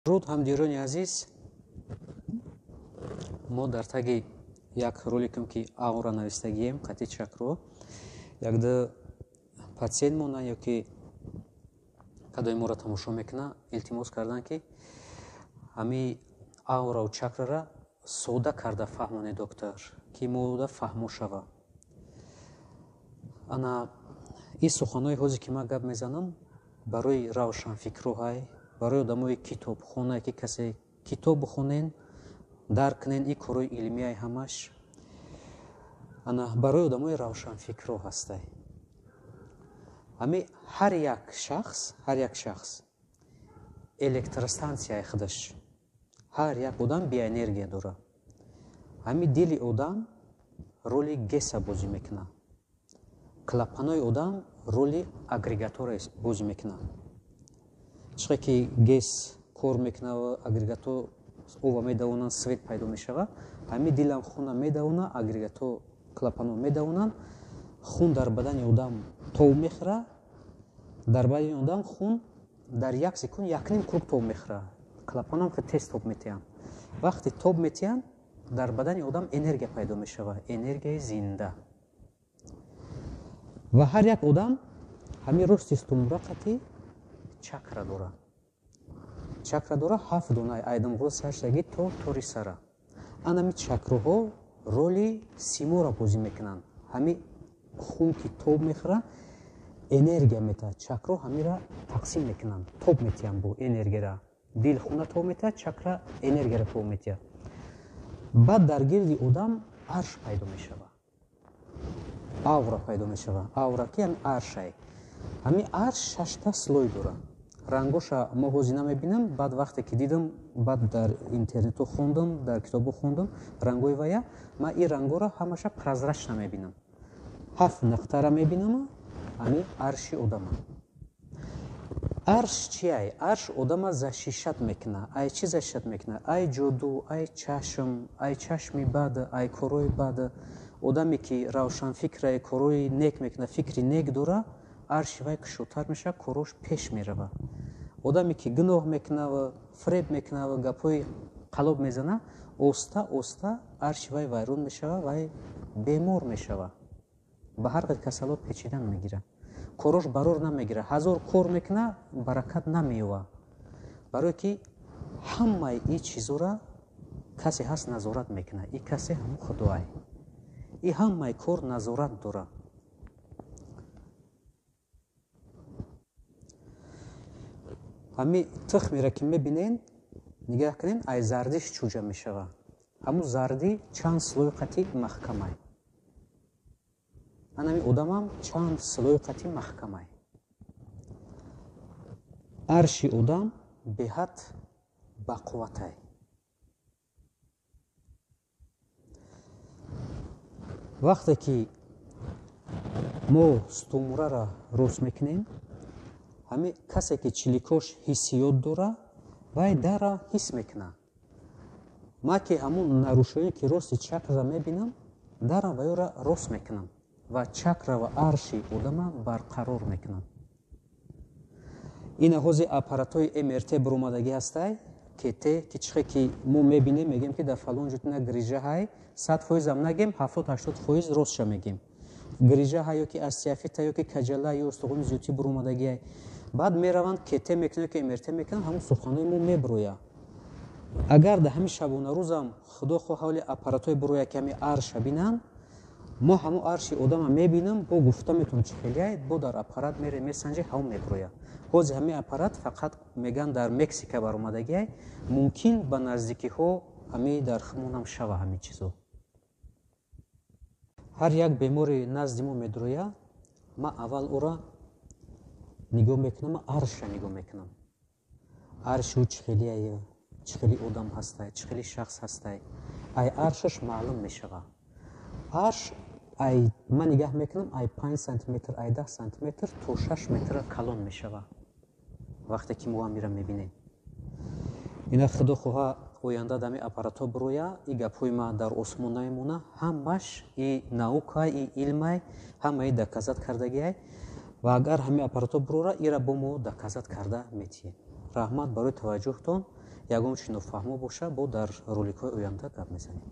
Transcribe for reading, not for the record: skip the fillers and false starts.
Руд ҳамдиёрони азиз, мо дар таги як роликам ки аура навистагием қатъи чакро якда патсиентмона ёки кадои моро тамошо мекуна илтимос кардан ки ҳами аурау чакрара сода карда фаҳмоне доктор ки мода фаҳмо шава. Ана ин суханои ҳозир ки ман гап мезанам барои равшанфикрҳай, барои одамои китобхона ки касе китоб бихонен дарк кунен ин корои илмияи ҳамаш ана барои одамои равшанфикро ҳастай. ҳами ҳар як шахс электростансияи худаш, ҳар як одам биоэнергия дора. ҳами дили одам роли геса бозӣ мекуна, клапанои одам роли агрегатора бозӣ мекуна. чиқе ки гес кор мекунава агрегатор ова медавонанд свет пайдо мешава, ҳами дилам хуна медавона агрегатор клапано медавонанд хун дар бадани одам тов мехӯра, дар бадани одам хун дар як секунд 1,5 куб тоб мехӯра. Клапанам ки тез тоб метиҳанд. Вақте тоб метиҳанд дар бадани одам энергия пайдо мешава, энергияи зинда. Ва ҳар як одам ҳамин рости стумрақати чакра дора. Чакра дора 7 донаи айдамғоз саштаги то тори сара. Анами чакраҳо роли симора бозӣ мекунанд. ҳами хун ки тоб мехӯра энергия метаҳад. Чакро ҳамира тақсим мекунанд, тоб метиҳанд бо энергияра. Дил хуна тоб метиҳад, чакра энергияра тоб метиҳад. баъд дар гирди одам арш пайдо мешава, аура пайдо мешава. Аура ки ҳами аршай. ҳами арш 6 слой дора. рангоша мо ҳозир намебинам, баъд вақте ки дидам, баъд дар интернету хондам, дар китобу хондам рангои вая, ман ин рангора ҳамаша прозрачна мебинам. 7 нақтара мебинам. ҳами арши одама. арш чиай? Арш одама защишат мекуна. Ай чи защишат мекуна? Ай ҷоду, ай чашм, ай чашми бад, ай корои бад. одаме ки равшанфикра корои нек мекуна, фикри нек дора, арши вай кушодтар мешава, корош пеш мерава. одаме ки гуноҳ мекунава, фреб мекунава, гапҳои қалоб мезана, оста оста арши вай вайрон мешава, вай бемор мешава. ба ҳар қад касалот печидан мегира. корош барор намегира. ҳазор кор мекуна, баракат намеёва. барое ки ҳамаи ин чизора касе ҳаст назорат мекуна. ин касе ҳамон худоай. ин ҳамаи кор назорат дора. ҳами тухмеро ки мебинен, нигаҳ кунен, ай зардиш чӯҷа мешава. ҳамун зарди чанд слои қатъи маҳкамай. анами одамам чанд слои қатъи маҳкамай. арши одам беҳад бақувватай. вақте ки мо стумрара рост мекунем, ҳами касе ки чиликош ҳиссиёт дора, вай дара ҳис мекуна. ман ки ҳамун нарушоие ки рости чакра мебинам, дара вайора рост мекунам ва чакра ва арши одама барқарор мекунам. ина ҳозир аппаратҳои мрт баромадагӣ ҳастай, кт ки чихе ки мо мебинем, мегем ки дар фалон ҷотина грижа ҳай, 100% нагем, 70-80% ростша мегем. грижа ҳай ёки остеофита ёки каҷала ё устухони зиёдтӣ баромадагиай. баъд мераванд кт мекунанд ёки мрт мекунанд, ҳамун суханои мо меброя. агар дар ҳамин шабонарӯзам худо хоҳ ҳавли аппаратҳои броя ки ҳамин арша бинанд, мо ҳамун арши одама мебинам, бо гуфта метавон чихелиай, бо дар аппарат мере месанҷе, ҳамун меброя. ҳозир ҳамин аппарат фақат меган дар Мексика баромадагиай, мумкин ба наздикиҳо ҳамин дар хумонам шава ҳамин чизо. ҳар як бемори назди мо медроя, ман аввал ора нигоҳ мекунам, арша нигоҳ мекунам. арши ӯ чихелиай, чихели одам ҳастай, чихели шахс ҳастай. ай аршаш маълум мешава. арш ай ман нигаҳ мекунам, ай 5 сантиметр, ай 10 сантиметр то 6 метр калон мешава. вақте ки мо амира мебинем. ина худо хоҳа оянда дами аппаратҳо бироя, и гапҳои ман дар осмон намемона, ҳамаш и наукай, и илмай, ҳамаи доказат кардагиай. ва агар ҳамин аппаратҳо бирора, ира бо мо доказат карда метиҳем. раҳмат барои таваҷҷуҳтон. ягон чӣ нофаҳмо боша, бо дар роликҳои оянда гап мезанем.